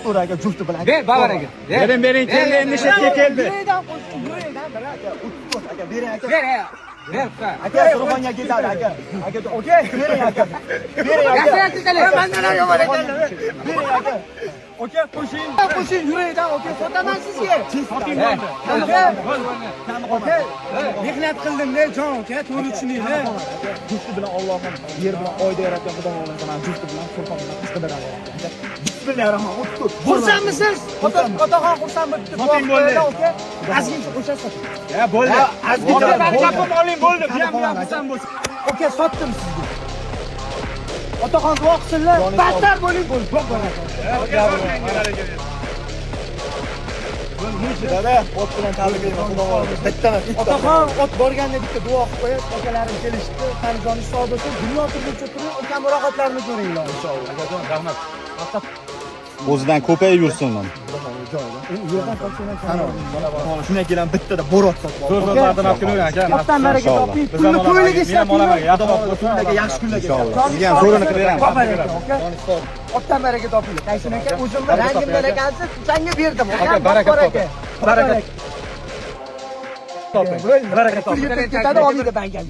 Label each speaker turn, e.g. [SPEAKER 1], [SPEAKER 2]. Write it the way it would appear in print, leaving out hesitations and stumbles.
[SPEAKER 1] O'ttur aka jufti bilan.
[SPEAKER 2] Ber bavar aka.
[SPEAKER 3] Bering, keldi, endi shetga keldi.
[SPEAKER 1] Yuraydan qo'shib, yuraydan bir aka. O'ttur aka, bering aka.
[SPEAKER 2] Ber aka. Ber aka.
[SPEAKER 1] Aka, Surxonga ketadi aka. Aka, okey, bering aka. Bering aka. Mandan yo'q aka. Bering aka.
[SPEAKER 3] Okey, qo'shing.
[SPEAKER 1] Qo'shing yuraydan, okey, sotaman sizga.
[SPEAKER 3] Soting
[SPEAKER 1] Okey. Mehnat qildim-da, jon aka, to'g'ri tushuninglar. Jufti bilan Allohim yer bilan oyda yaratgan Xudo xohlasa, jufti bilan Surxon bilan qidiradi. Bismillahirrohmanirrohim. O'ttur. Xursandmisiz? Otaxon xursand bo'libdi.
[SPEAKER 3] Soting bo'ldi.
[SPEAKER 1] Okey. Azgincha qo'shasiz.
[SPEAKER 3] Ya bo'ldi.
[SPEAKER 1] Azgincha
[SPEAKER 3] Gapim oling bo'ldi. Bu ham xursand bo'lsin.
[SPEAKER 1] Okey, sotdim sizga. Otaxon duo qilsinlar. Battar bo'ling bo'ldi. Dada, ot bilan tabriklayman. Xudo xohlasa. Bittadan. Otaxon ot borganda bitta duo qilib qo'yib, akalarim kelishdi. Tanjoni sog' bo'lsin. Dunyo turguncha turing, aka murojaatlarini ko'ringlar inshaalloh. Akajon, rahmat.
[SPEAKER 4] O'zidan ko'payib yursin man.
[SPEAKER 1] Shundan keyin bittada borot sotib oldim.
[SPEAKER 3] Zo'rlardan olib kelinglar aka.
[SPEAKER 1] Otdan baraka toping. Pulni to'ylik ishlating. Kunlarga yaxshi kunlarga.
[SPEAKER 4] Sizga ham zo'rini qilib beramiz.
[SPEAKER 1] Otdan baraka topinglar. Qaysin aka, o'zimni rangimdan ekansiz, sanga berdim.
[SPEAKER 3] Aka, baraka toping.
[SPEAKER 1] Baraka
[SPEAKER 3] Toping.
[SPEAKER 1] Baraka toping. Ketadi, olmaydi bankan.